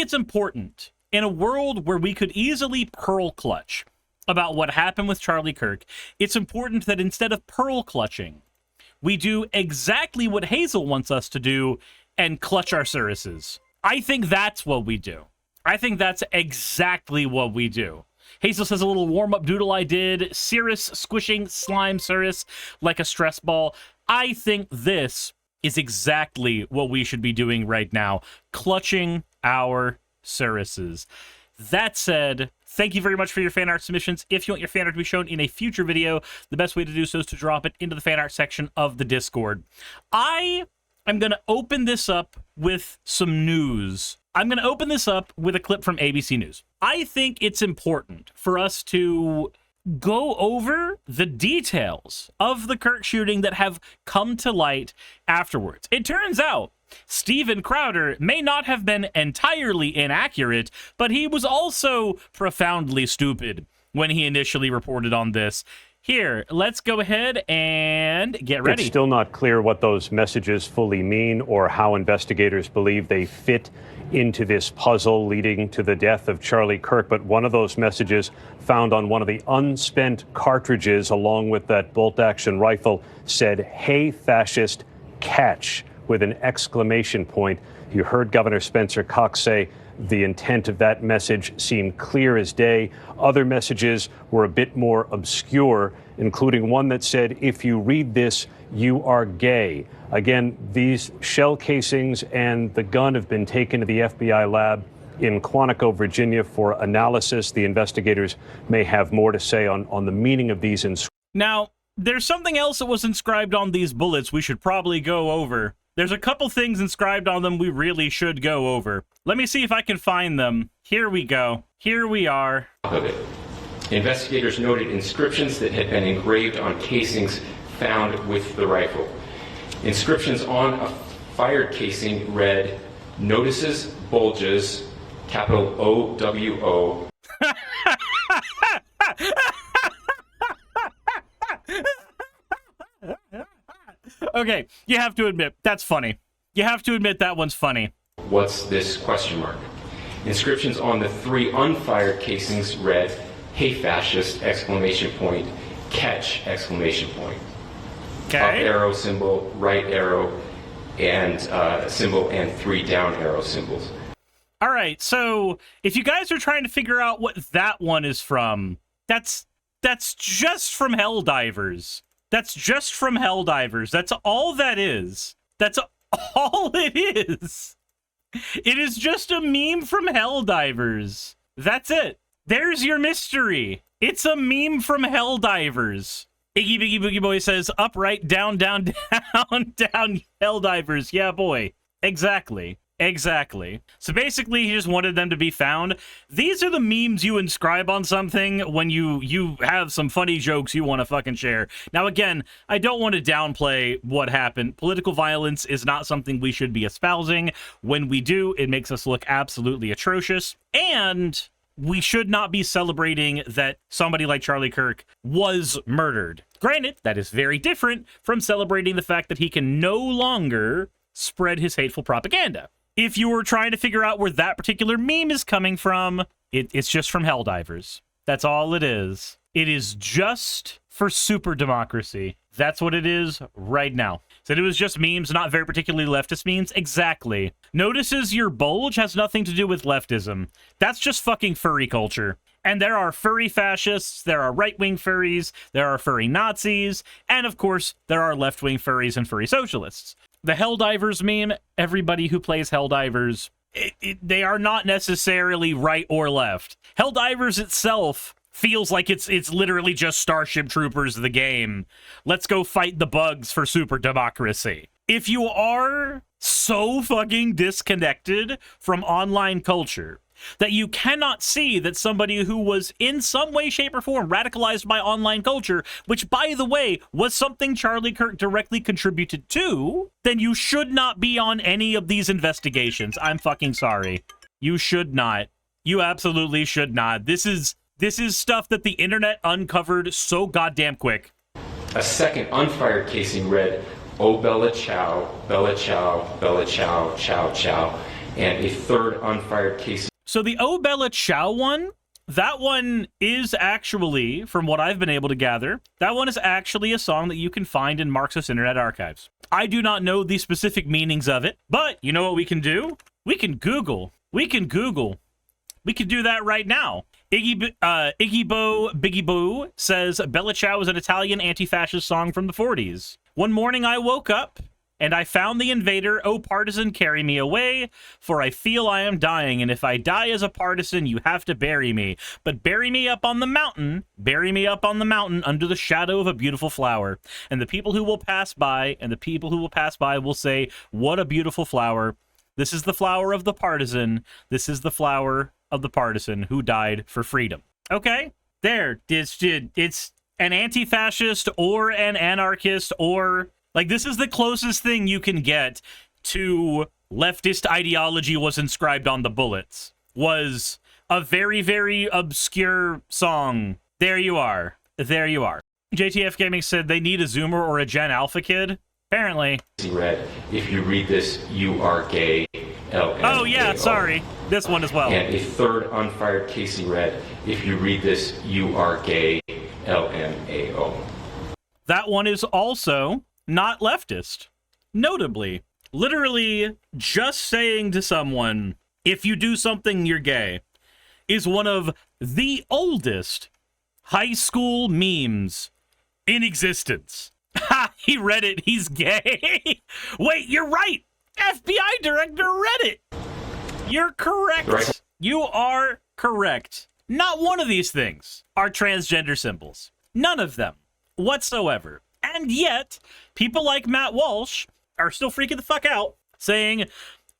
it's important in a world where we could easily pearl clutch about what happened with Charlie Kirk. It's important that instead of pearl clutching, we do exactly what Hazel wants us to do and clutch our Surises. I think that's what we do. I think that's exactly what we do. Hazel says a little warm-up doodle I did. Cirrus squishing slime Suris like a stress ball. I think this is exactly what we should be doing right now. Clutching our Surises. That said, thank you very much for your fan art submissions. If you want your fan art to be shown in a future video, the best way to do so is to drop it into the fan art section of the Discord. I'm going to open this up with some news. I'm going to open this up with a clip from ABC News. I think it's important for us to go over the details of the Kirk shooting that have come to light afterwards. It turns out Steven Crowder may not have been entirely inaccurate, but he was also profoundly stupid when he initially reported on this. Here, let's go ahead and get ready. It's still not clear what those messages fully mean or how investigators believe they fit into this puzzle leading to the death of Charlie Kirk. But one of those messages found on one of the unspent cartridges along with that bolt-action rifle said, "Hey, fascist, catch," with an exclamation point. You heard Governor Spencer Cox say the intent of that message seemed clear as day. Other messages were a bit more obscure, including one that said, "If you read this, you are gay." Again, these shell casings and the gun have been taken to the FBI lab in Quantico, Virginia for analysis. The investigators may have more to say on the meaning of these inscriptions. Now, there's something else that was inscribed on these bullets we should probably go over. There's a couple things inscribed on them we really should go over. Let me see if I can find them. Here we go. Here we are. Of it. Investigators noted inscriptions that had been engraved on casings found with the rifle. Inscriptions on a fired casing read, "Notices bulges, capital OWO." Okay, you have to admit, that's funny. You have to admit that one's funny. What's this question mark? Inscriptions on the 3 unfired casings read, "Hey fascist, exclamation point, catch, exclamation point." Okay. Up arrow symbol, right arrow, and symbol, and 3 down arrow symbols. All right, so if you guys are trying to figure out what that one is from, that's just from Helldivers. That's just from Helldivers. That's all that is. That's all it is. It is just a meme from Helldivers. That's it. There's your mystery. It's a meme from Helldivers. Iggy Biggy Boogie Boy says, "Up, right, down, down, down, down, Helldivers." Yeah, boy. Exactly. Exactly. So basically, he just wanted them to be found. These are the memes you inscribe on something when you have some funny jokes you want to fucking share. Now, again, I don't want to downplay what happened. Political violence is not something we should be espousing. When we do, it makes us look absolutely atrocious. And we should not be celebrating that somebody like Charlie Kirk was murdered. Granted, that is very different from celebrating the fact that he can no longer spread his hateful propaganda. If you were trying to figure out where that particular meme is coming from, it's just from Helldivers. That's all it is. It is just for super democracy. That's what it is right now. Said it was just memes, not very particularly leftist memes. Exactly. Notices your bulge has nothing to do with leftism. That's just fucking furry culture. And there are furry fascists, there are right-wing furries, there are furry Nazis, and of course, there are left-wing furries and furry socialists. The Helldivers meme, everybody who plays Helldivers, they are not necessarily right or left. Helldivers itself feels like it's literally just Starship Troopers the game. Let's go fight the bugs for super democracy. If you are so fucking disconnected from online culture that you cannot see that somebody who was in some way, shape, or form radicalized by online culture, which, by the way, was something Charlie Kirk directly contributed to, then you should not be on any of these investigations. I'm fucking sorry. You should not. You absolutely should not. This is stuff that the internet uncovered so goddamn quick. A second unfired casing read, "Oh Bella Chow, Bella Chow, Bella Chow, Chow Chow," and a third unfired casing. So the O Bella Ciao one, that one is actually, from what I've been able to gather, that one is actually a song that you can find in Marxist Internet Archives. I do not know the specific meanings of it, but you know what we can do? We can Google. We can do that right now. Iggy Boo says, Bella Ciao is an Italian anti-fascist song from the 40s. One morning I woke up, and I found the invader, oh partisan, carry me away, for I feel I am dying, and if I die as a partisan, you have to bury me. But bury me up on the mountain under the shadow of a beautiful flower. And the people who will pass by, will say, what a beautiful flower. This is the flower of the partisan. This is the flower of the partisan who died for freedom. Okay? There. It's an anti-fascist or an anarchist or... Like, this is the closest thing you can get to leftist ideology was inscribed on the bullets. Was a very, very obscure song. There you are. There you are. JTF Gaming said they need a Zoomer or a Gen Alpha kid. Apparently. Read, if you read this, you are gay. Oh, yeah, sorry. This one as well. And a third unfired Casey read, if you read this, you are gay. LMAO. That one is also not leftist. Notably, literally just saying to someone, if you do something, you're gay, is one of the oldest high school memes in existence. Ha! He read it. He's gay. Wait, you're right. FBI director read it. You're correct. Right. You are correct. Not one of these things are transgender symbols. None of them whatsoever. And yet, people like Matt Walsh are still freaking the fuck out, saying,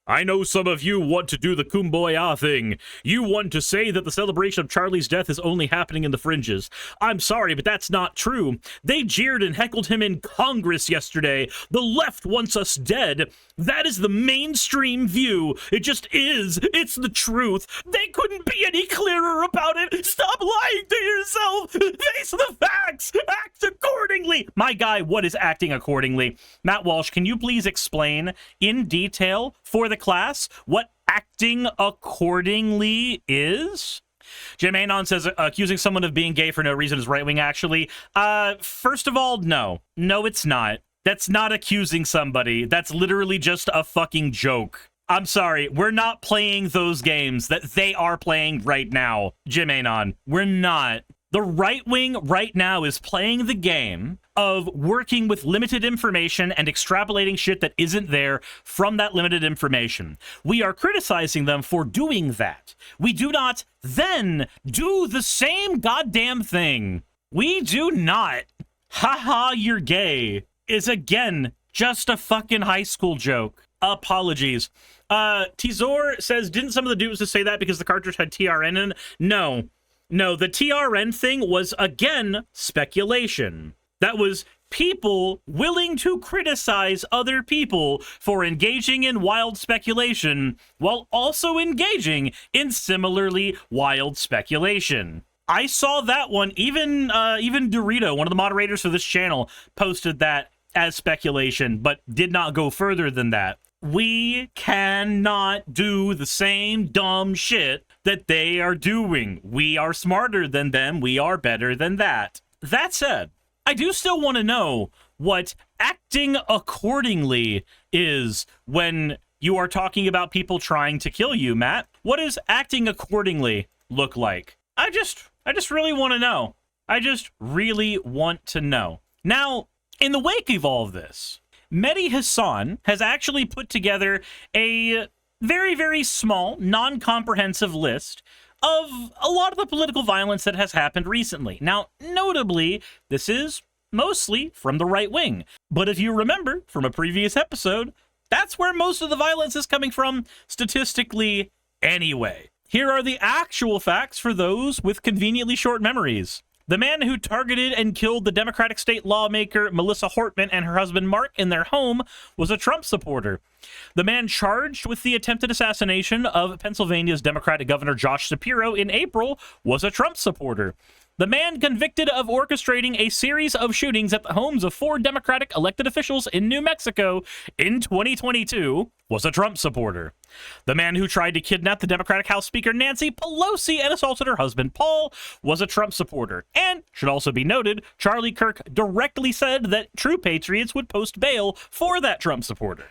I know some of you want to do the kumbaya thing. You want to say that the celebration of Charlie's death is only happening in the fringes. I'm sorry, but that's not true. They jeered and heckled him in Congress yesterday. The left wants us dead. That is the mainstream view. It just is. It's the truth. They couldn't be any clearer about it. Stop lying to yourself. Face the facts. Act accordingly. My guy, what is acting accordingly? Matt Walsh, can you please explain in detail for the class what acting accordingly is? Jim Anon says accusing someone of being gay for no reason is right-wing, actually. First of all, no. No, it's not. That's not accusing somebody. That's literally just a fucking joke. I'm sorry. We're not playing those games that they are playing right now, Jim Anon. We're not. The right wing right now is playing the game of working with limited information and extrapolating shit that isn't there from that limited information. We are criticizing them for doing that. We do not then do the same goddamn thing. We do not. Haha, you're gay is again just a fucking high school joke. Apologies. Tizor says, didn't some of the dudes just say that because the cartridge had TRN in it? No, the TRN thing was, again, speculation. That was people willing to criticize other people for engaging in wild speculation while also engaging in similarly wild speculation. I saw that one. Even Dorito, one of the moderators for this channel, posted that as speculation, but did not go further than that. We cannot do the same dumb shit that they are doing. We are smarter than them. We are better than that. That said, I do still want to know what acting accordingly is when you are talking about people trying to kill you, Matt. What does acting accordingly look like? I just really want to know. I just really want to know. Now, in the wake of all of this, Mehdi Hassan has actually put together a very, very small, non-comprehensive list of a lot of the political violence that has happened recently. Now, notably, this is mostly from the right wing. But if you remember from a previous episode, that's where most of the violence is coming from, statistically anyway. Here are the actual facts for those with conveniently short memories. The man who targeted and killed the Democratic state lawmaker Melissa Hortman and her husband Mark in their home was a Trump supporter. The man charged with the attempted assassination of Pennsylvania's Democratic Governor Josh Shapiro in April was a Trump supporter. The man convicted of orchestrating a series of shootings at the homes of 4 Democratic elected officials in New Mexico in 2022 was a Trump supporter. The man who tried to kidnap the Democratic House Speaker Nancy Pelosi and assaulted her husband Paul was a Trump supporter. And, should also be noted, Charlie Kirk directly said that true patriots would post bail for that Trump supporter.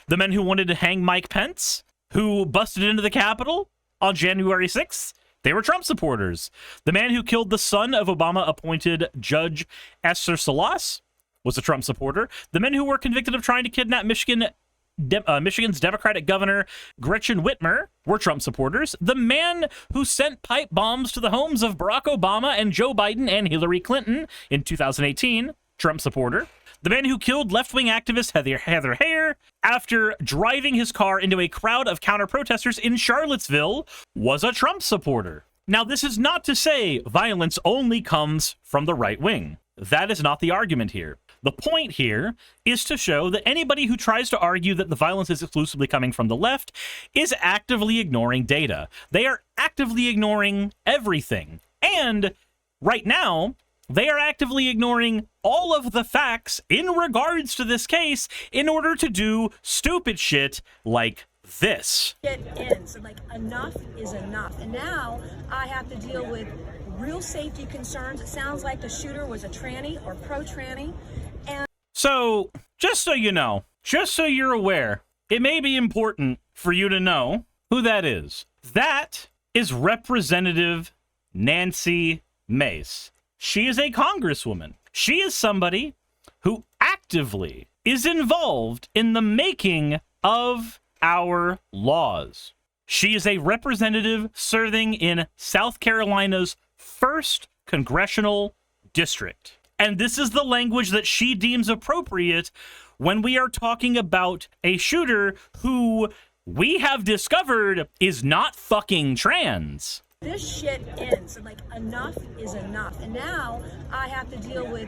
The men who wanted to hang Mike Pence, who busted into the Capitol on January 6th, they were Trump supporters. The man who killed the son of Obama-appointed Judge Esther Salas was a Trump supporter. The men who were convicted of trying to kidnap Michigan's Democratic governor Gretchen Whitmer were Trump supporters. The man who sent pipe bombs to the homes of Barack Obama and Joe Biden and Hillary Clinton in 2018, Trump supporter. The man who killed left-wing activist Heather Heyer after driving his car into a crowd of counter-protesters in Charlottesville was a Trump supporter. Now, this is not to say violence only comes from the right wing. That is not the argument here. The point here is to show that anybody who tries to argue that the violence is exclusively coming from the left is actively ignoring data. They are actively ignoring everything. And right now, they are actively ignoring all of the facts in regards to this case in order to do stupid shit like this. Get in. So, like, enough is enough. And now I have to deal with real safety concerns. It sounds like the shooter was a tranny or pro-tranny. And so, just so you know, just so you're aware, it may be important for you to know who that is. That is Representative Nancy Mace. She is a congresswoman. She is somebody who actively is involved in the making of our laws. She is a representative serving in South Carolina's 1st Congressional District. And this is the language that she deems appropriate when we are talking about a shooter who we have discovered is not fucking trans. this shit ends. And, like, enough is enough. And now I have to deal with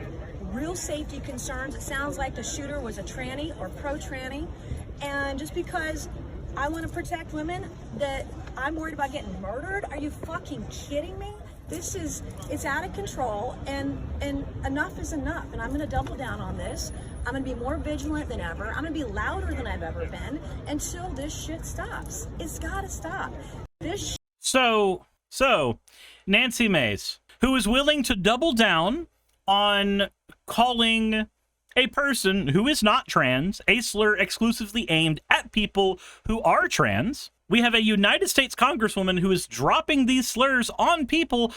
real safety concerns. It sounds like the shooter was a tranny or pro-tranny. And just because I want to protect women, that I'm worried about getting murdered? Are you fucking kidding me? It's out of control, and enough is enough. And I'm going to double down on this. I'm going to be more vigilant than ever. I'm going to be louder than I've ever been until this shit stops. It's got to stop. So, Nancy Mace, who is willing to double down on calling a person who is not trans a slur exclusively aimed at people who are trans. We have a United States Congresswoman who is dropping these slurs on people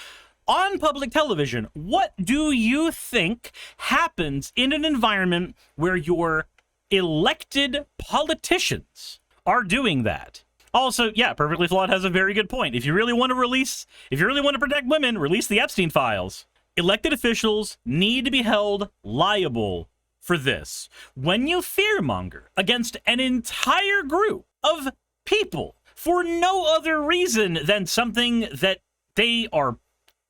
on public television. What do you think happens in an environment where your elected politicians are doing that? Also, yeah, Perfectly Flawed has a very good point. If you really want to protect women, release the Epstein files. Elected officials need to be held liable for this. When you fearmonger against an entire group of people for no other reason than something that they are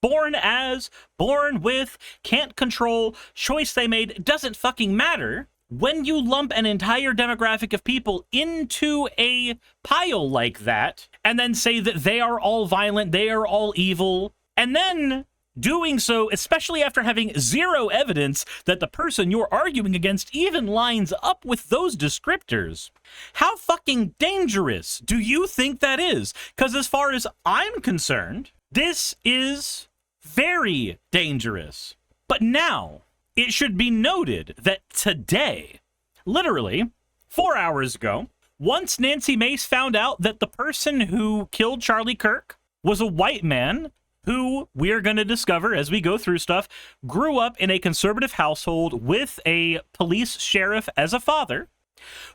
born as, born with, can't control, choice they made, doesn't fucking matter. When you lump an entire demographic of people into a pile like that, and then say that they are all violent, they are all evil, and then doing so, especially after having zero evidence that the person you're arguing against even lines up with those descriptors, how fucking dangerous do you think that is? Because as far as I'm concerned, this is very dangerous. But now, it should be noted that today, literally 4 hours ago, once Nancy Mace found out that the person who killed Charlie Kirk was a white man who, we are going to discover as we go through stuff, grew up in a conservative household with a police sheriff as a father,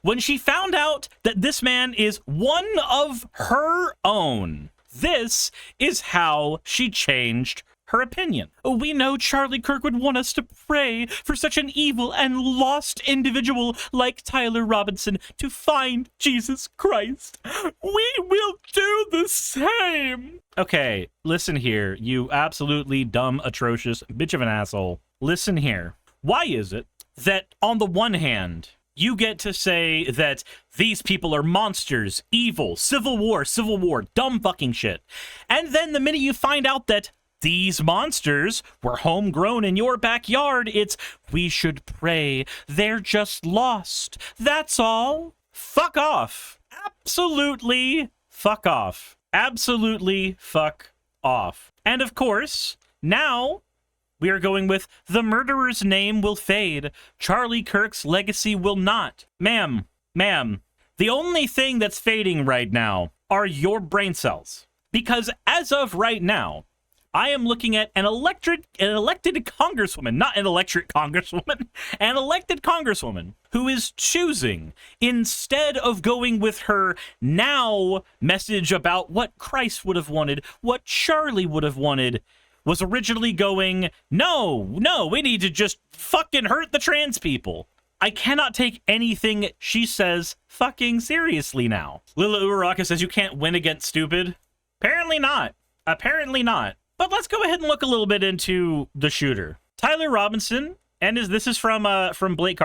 when she found out that this man is one of her own, this is how she changed her opinion. We know Charlie Kirk would want us to pray for such an evil and lost individual like Tyler Robinson to find Jesus Christ. We will do the same. Okay, listen here, you absolutely dumb, atrocious bitch of an asshole. Listen here. Why is it that on the one hand, you get to say that these people are monsters, evil, civil war, dumb fucking shit, and then the minute you find out that these monsters were homegrown in your backyard. It's, we should pray. They're just lost. That's all. Fuck off. Absolutely fuck off. Absolutely fuck off. And of course, now we are going with the murderer's name will fade. Charlie Kirk's legacy will not. Ma'am, the only thing that's fading right now are your brain cells. Because as of right now, I am looking at an elected congresswoman, not an electric congresswoman, an elected congresswoman who is choosing, instead of going with her now message about what Christ would have wanted, what Charlie would have wanted, was originally going, no, we need to just fucking hurt the trans people. I cannot take anything she says fucking seriously now. Lila Uraraka says you can't win against stupid. Apparently not. But let's go ahead and look a little bit into the shooter. Tyler Robinson, and this is from Blake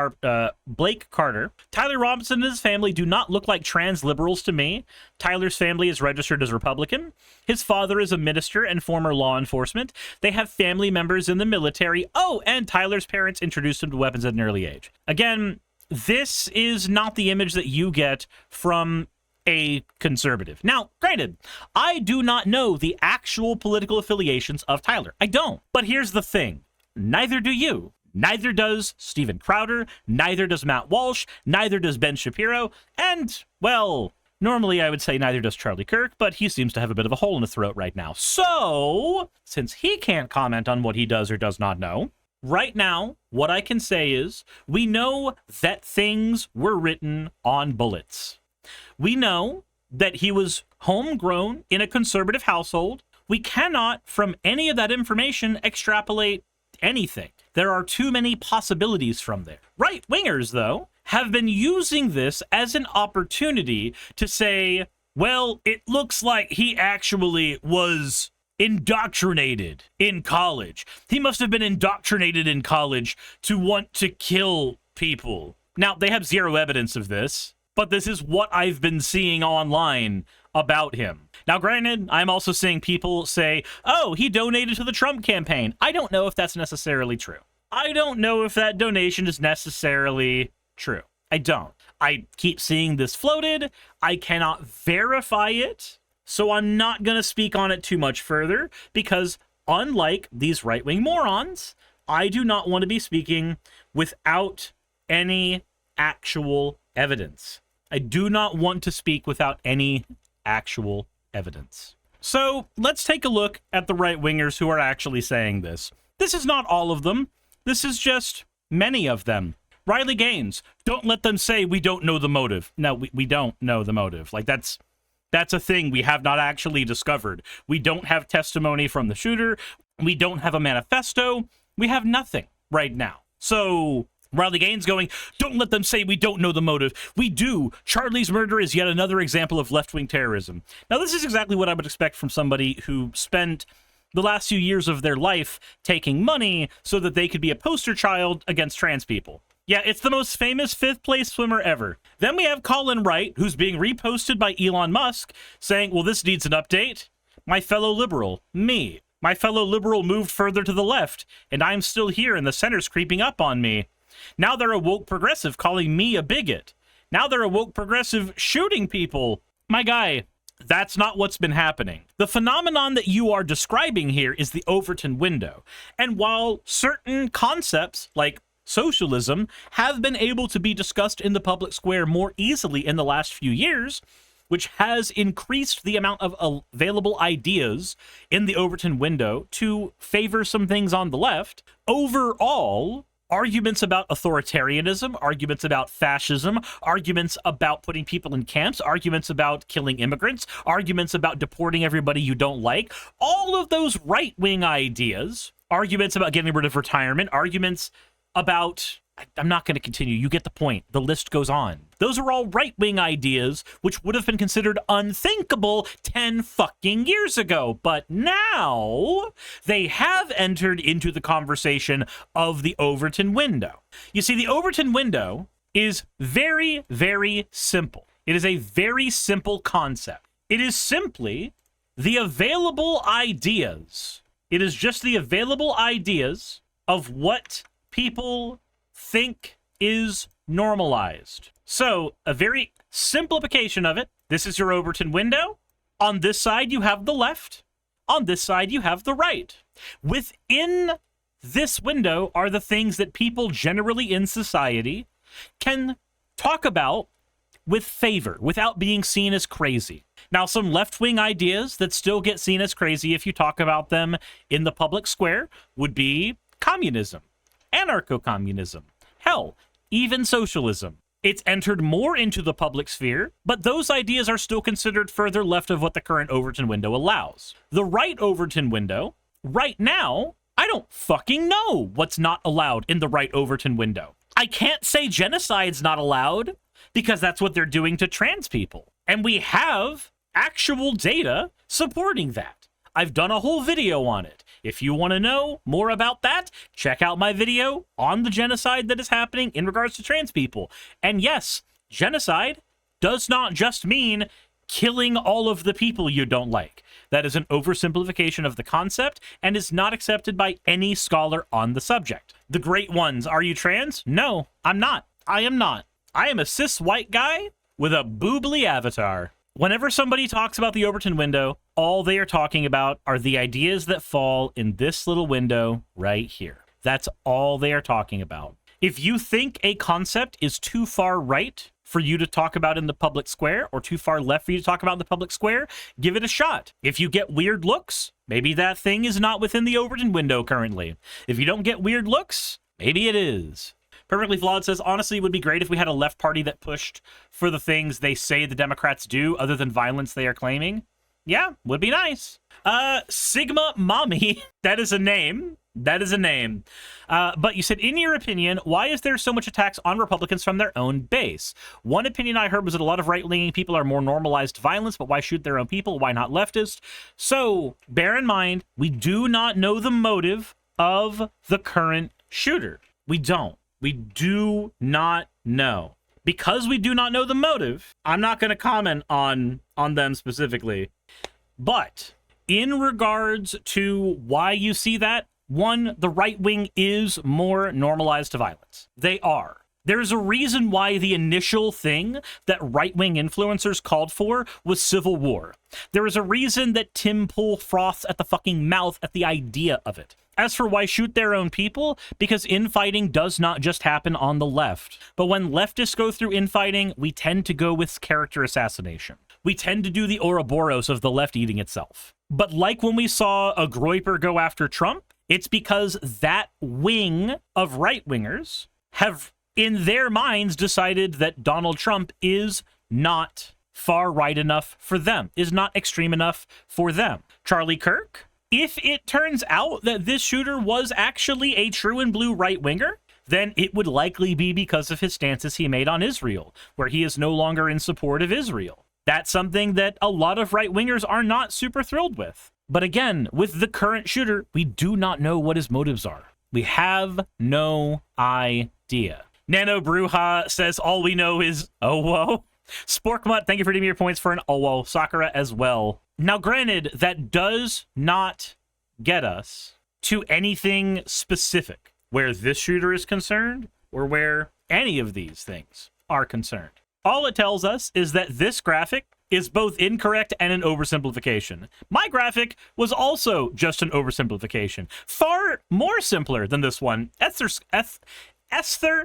Carter. Tyler Robinson and his family do not look like trans liberals to me. Tyler's family is registered as Republican. His father is a minister and former law enforcement. They have family members in the military. Oh, and Tyler's parents introduced him to weapons at an early age. Again, this is not the image that you get from a conservative. Now, granted, I do not know the actual political affiliations of Tyler. I don't. But here's the thing. Neither do you. Neither does Steven Crowder. Neither does Matt Walsh. Neither does Ben Shapiro. And, well, normally I would say neither does Charlie Kirk, but he seems to have a bit of a hole in his throat right now. So, since he can't comment on what he does or does not know, right now, what I can say is we know that things were written on bullets. We know that he was homegrown in a conservative household. We cannot, from any of that information, extrapolate anything. There are too many possibilities from there. Right-wingers, though, have been using this as an opportunity to say, well, it looks like he actually was indoctrinated in college. He must have been indoctrinated in college to want to kill people. Now, they have zero evidence of this, but this is what I've been seeing online about him. Now, granted, I'm also seeing people say, oh, he donated to the Trump campaign. I don't know if that's necessarily true. I don't know if that donation is necessarily true. I don't. I keep seeing this floated. I cannot verify it, so I'm not going to speak on it too much further, because unlike these right-wing morons, I do not want to be speaking without any actual evidence. I do not want to speak without any actual evidence. So let's take a look at the right-wingers who are actually saying this. This is not all of them. This is just many of them. Riley Gaines, don't let them say we don't know the motive. No, we don't know the motive. Like, that's a thing we have not actually discovered. We don't have testimony from the shooter. We don't have a manifesto. We have nothing right now. So Riley Gaines going, don't let them say we don't know the motive. We do. Charlie's murder is yet another example of left-wing terrorism. Now, this is exactly what I would expect from somebody who spent the last few years of their life taking money so that they could be a poster child against trans people. Yeah, it's the most famous fifth-place swimmer ever. Then we have Colin Wright, who's being reposted by Elon Musk, saying, well, this needs an update. My fellow liberal, me. My fellow liberal moved further to the left, and I'm still here and the center's creeping up on me. Now they're a woke progressive calling me a bigot. Now they're a woke progressive shooting people. My guy, that's not what's been happening. The phenomenon that you are describing here is the Overton window. And while certain concepts, like socialism, have been able to be discussed in the public square more easily in the last few years, which has increased the amount of available ideas in the Overton window to favor some things on the left, overall, arguments about authoritarianism, arguments about fascism, arguments about putting people in camps, arguments about killing immigrants, arguments about deporting everybody you don't like, all of those right-wing ideas, arguments about getting rid of retirement, arguments about, I'm not going to continue, you get the point, the list goes on. Those are all right-wing ideas which would have been considered unthinkable 10 fucking years ago, but now they have entered into the conversation of the Overton window. You see, the Overton window is very, very simple. It is a very simple concept. It is simply the available ideas It is just the available ideas of what people think is normalized. So, a very simplification of it. This is your Overton window. On this side, you have the left. On this side, you have the right. Within this window are the things that people generally in society can talk about with favor, without being seen as crazy. Now, some left-wing ideas that still get seen as crazy if you talk about them in the public square would be communism, anarcho-communism, hell, even socialism. It's entered more into the public sphere, but those ideas are still considered further left of what the current Overton window allows. The right Overton window, right now, I don't fucking know what's not allowed in the right Overton window. I can't say genocide's not allowed, because that's what they're doing to trans people. And we have actual data supporting that. I've done a whole video on it. If you want to know more about that, check out my video on the genocide that is happening in regards to trans people. And yes, genocide does not just mean killing all of the people you don't like. That is an oversimplification of the concept and is not accepted by any scholar on the subject. The great ones, are you trans? No, I'm not. I am not. I am a cis white guy with a boobly avatar. Whenever somebody talks about the Overton window, all they are talking about are the ideas that fall in this little window right here. That's all they are talking about. If you think a concept is too far right for you to talk about in the public square or too far left for you to talk about in the public square, give it a shot. If you get weird looks, maybe that thing is not within the Overton window currently. If you don't get weird looks, maybe it is. Perfectly Flawed says, honestly, it would be great if we had a left party that pushed for the things they say the Democrats do other than violence they are claiming. Yeah, would be nice. Sigma Mommy, that is a name. That is a name. But you said, in your opinion, why is there so much attacks on Republicans from their own base? One opinion I heard was that a lot of right-leaning people are more normalized to violence, but why shoot their own people? Why not leftists? So bear in mind, we do not know the motive of the current shooter. We don't. We do not know. Because we do not know the motive, I'm not going to comment on them specifically. But in regards to why you see that, one, the right wing is more normalized to violence. They are. There's a reason why the initial thing that right-wing influencers called for was civil war. There is a reason that Tim Pool froths at the fucking mouth at the idea of it. As for why shoot their own people, because infighting does not just happen on the left. But when leftists go through infighting, we tend to go with character assassination. We tend to do the Ouroboros of the left eating itself. But like when we saw a Groyper go after Trump, it's because that wing of right-wingers have, in their minds, decided that Donald Trump is not far right enough for them, is not extreme enough for them. Charlie Kirk, if it turns out that this shooter was actually a true and blue right-winger, then it would likely be because of his stances he made on Israel, where he is no longer in support of Israel. That's something that a lot of right-wingers are not super thrilled with. But again, with the current shooter, we do not know what his motives are. We have no idea. Nano Bruja says all we know is, oh, whoa. Sporkmutt, thank you for giving me your points for an oh, whoa. Sakura as well. Now, granted, that does not get us to anything specific where this shooter is concerned or where any of these things are concerned. All it tells us is that this graphic is both incorrect and an oversimplification. My graphic was also just an oversimplification. Far more simpler than this one. Esther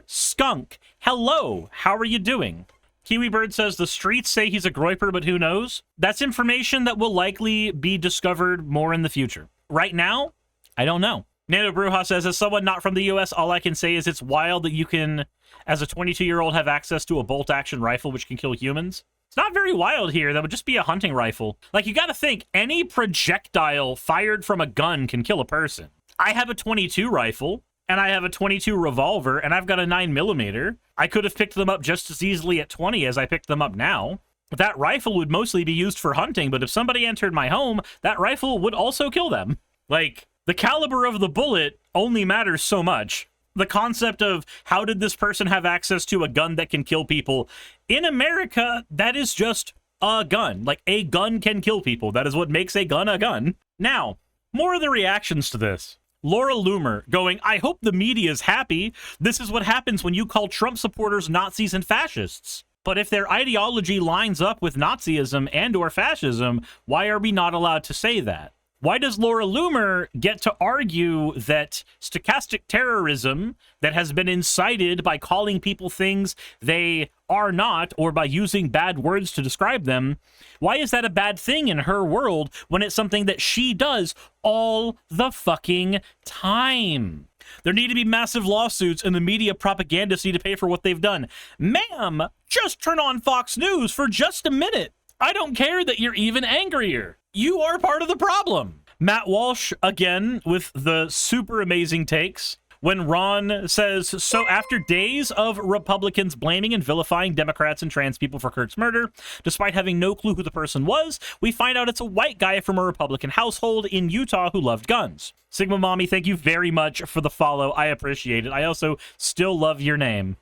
Skunk, hello, how are you doing? Kiwi Bird says the streets say he's a Groyper, but who knows? That's information that will likely be discovered more in the future. Right now, I don't know. Nano Bruja says, as someone not from the US, all I can say is it's wild that you can, as a 22-year-old, have access to a bolt-action rifle which can kill humans. It's not very wild here. That would just be a hunting rifle. Like, you gotta think, any projectile fired from a gun can kill a person. I have a 22 rifle, and I have a 22 revolver, and I've got a 9mm. I could have picked them up just as easily at 20 as I picked them up now. That rifle would mostly be used for hunting, but if somebody entered my home, that rifle would also kill them. Like, the caliber of the bullet only matters so much. The concept of how did this person have access to a gun that can kill people? In America, that is just a gun. Like, a gun can kill people. That is what makes a gun a gun. Now, More of the reactions to this. Laura Loomer going, I hope the media's happy. This is what happens when you call Trump supporters Nazis and fascists. But if their ideology lines up with Nazism and or fascism, why are we not allowed to say that? Why does Laura Loomer get to argue that stochastic terrorism that has been incited by calling people things they are not or by using bad words to describe them, why is that a bad thing in her world when it's something that she does all the fucking time? There need to be massive lawsuits and the media propagandists need to pay for what they've done. Ma'am, just turn on Fox News for just a minute. I don't care that you're even angrier. You are part of the problem. Matt Walsh, again, with the super amazing takes. When Ron says, so after days of Republicans blaming and vilifying Democrats and trans people for Kirk's murder, despite having no clue who the person was, we find out it's a white guy from a Republican household in Utah who loved guns. Sigma Mommy, thank you very much for the follow. I appreciate it. I also still love your name.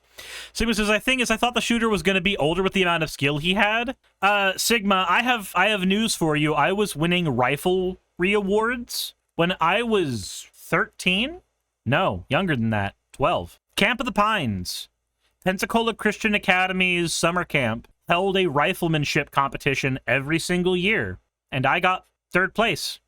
Sigma says, I thought the shooter was going to be older with the amount of skill he had. Sigma, I have news for you. I was winning riflery awards when I was 13. No, younger than that. 12. Camp of the Pines. Pensacola Christian Academy's summer camp held a riflemanship competition every single year. And I got 3rd place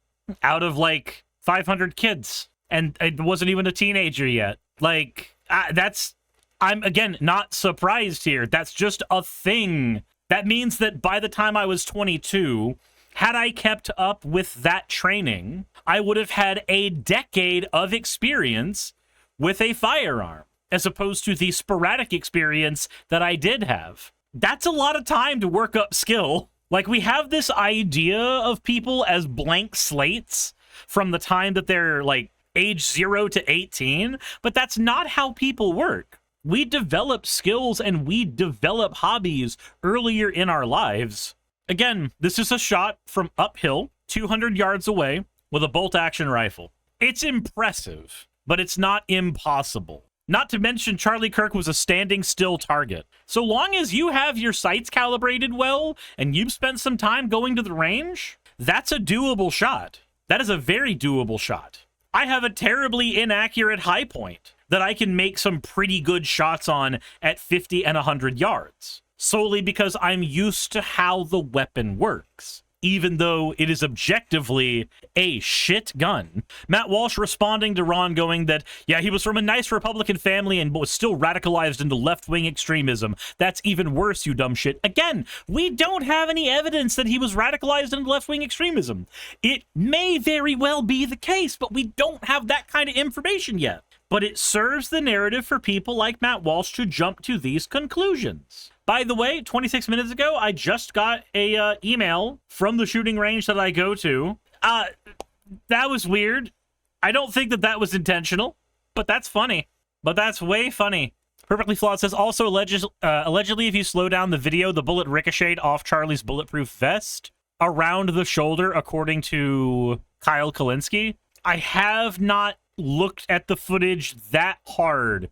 out of like 500 kids. And I wasn't even a teenager yet. Like, I'm, again, not surprised here. That's just a thing. That means that by the time I was 22, had I kept up with that training, I would have had a decade of experience with a firearm, as opposed to the sporadic experience that I did have. That's a lot of time to work up skill. Like, we have this idea of people as blank slates from the time that they're, like, age 0 to 18, but that's not how people work. We develop skills and we develop hobbies earlier in our lives. Again, this is a shot from uphill, 200 yards away, with a bolt-action rifle. It's impressive, but it's not impossible. Not to mention Charlie Kirk was a standing still target. So long as you have your sights calibrated well and you've spent some time going to the range, that's a doable shot. That is a very doable shot. I have a terribly inaccurate high point that I can make some pretty good shots on at 50 and 100 yards, solely because I'm used to how the weapon works, even though it is objectively a shit gun. Matt Walsh responding to Ron going that, yeah, he was from a nice Republican family and was still radicalized into left-wing extremism. That's even worse, you dumb shit. Again, we don't have any evidence that he was radicalized into left-wing extremism. It may very well be the case, but we don't have that kind of information yet. But it serves the narrative for people like Matt Walsh to jump to these conclusions. By the way, 26 minutes ago, I just got a email from the shooting range that I go to. That was weird. I don't think that was intentional, but that's funny. But that's way funny. Perfectly Flawed says, also, allegedly, if you slow down the video, the bullet ricocheted off Charlie's bulletproof vest around the shoulder, according to Kyle Kalinske. I have not looked at the footage that hard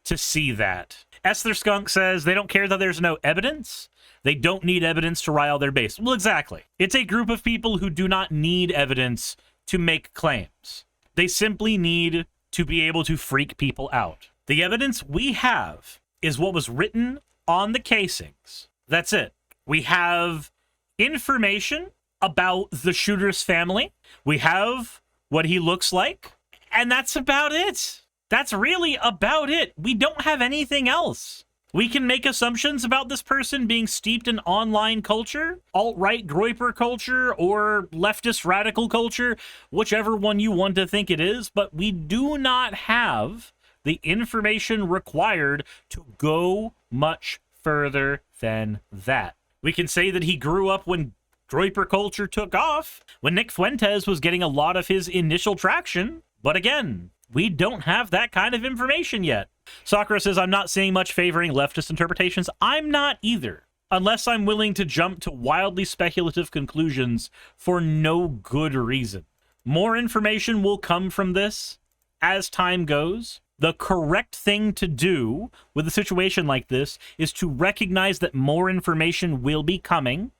to see that. Esther Skunk says they don't care that there's no evidence. They don't need evidence to rile their base. Well, exactly. It's a group of people who do not need evidence to make claims. They simply need to be able to freak people out. The evidence we have is what was written on the casings. That's it. We have information about the shooter's family. We have what he looks like. And that's about it. That's really about it. We don't have anything else. We can make assumptions about this person being steeped in online culture, alt-right groyper culture, or leftist radical culture, whichever one you want to think it is, but we do not have the information required to go much further than that. We can say that he grew up when groyper culture took off, when Nick Fuentes was getting a lot of his initial traction, but again, we don't have that kind of information yet. Sakura says, I'm not seeing much favoring leftist interpretations. I'm not either, unless I'm willing to jump to wildly speculative conclusions for no good reason. More information will come from this as time goes. The correct thing to do with a situation like this is to recognize that more information will be coming,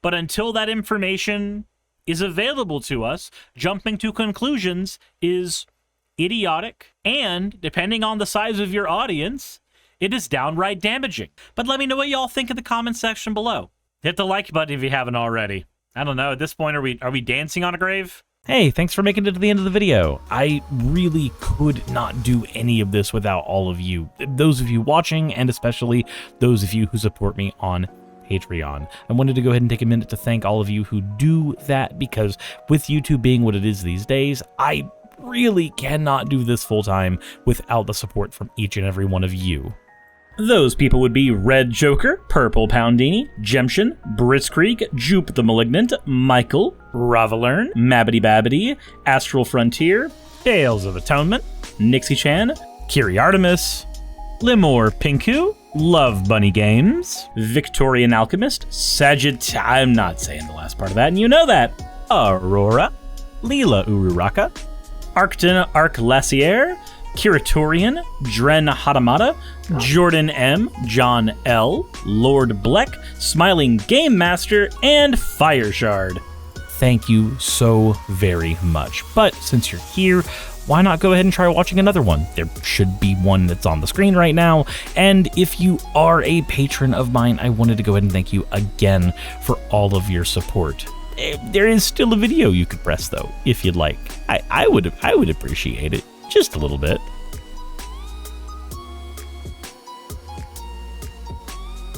but until that information is available to us, jumping to conclusions is idiotic, and depending on the size of your audience, it is downright damaging. But let me know what y'all think in the comment section below. Hit the like button if you haven't already. I don't know, at this point, are we dancing on a grave? Hey, thanks for making it to the end of the video. I really could not do any of this without all of you. Those of you watching, and especially those of you who support me on Patreon. I wanted to go ahead and take a minute to thank all of you who do that, because with YouTube being what it is these days, I really cannot do this full time without the support from each and every one of you. Those people would be Red Joker, Purple Poundini, Jemshin, Britzkrieg, Jupe the Malignant, Michael, Ravalern, Mabbity Babbity, Astral Frontier, Tales of Atonement, Nixie-chan, Kiri Artemis, Limor Pinku, Love Bunny Games, Victorian Alchemist, I'm not saying the last part of that, and you know that, Aurora, Leela Ururaka, Arcton Arclacier, Kiratorian, Dren Hadamata, Jordan M, John L, Lord Bleck, Smiling Game Master, and Fire Shard. Thank you so very much. But since you're here, why not go ahead and try watching another one? There should be one that's on the screen right now. And if you are a patron of mine, I wanted to go ahead and thank you again for all of your support. There is still a video you could press though, if you'd like. I would appreciate it. Just a little bit.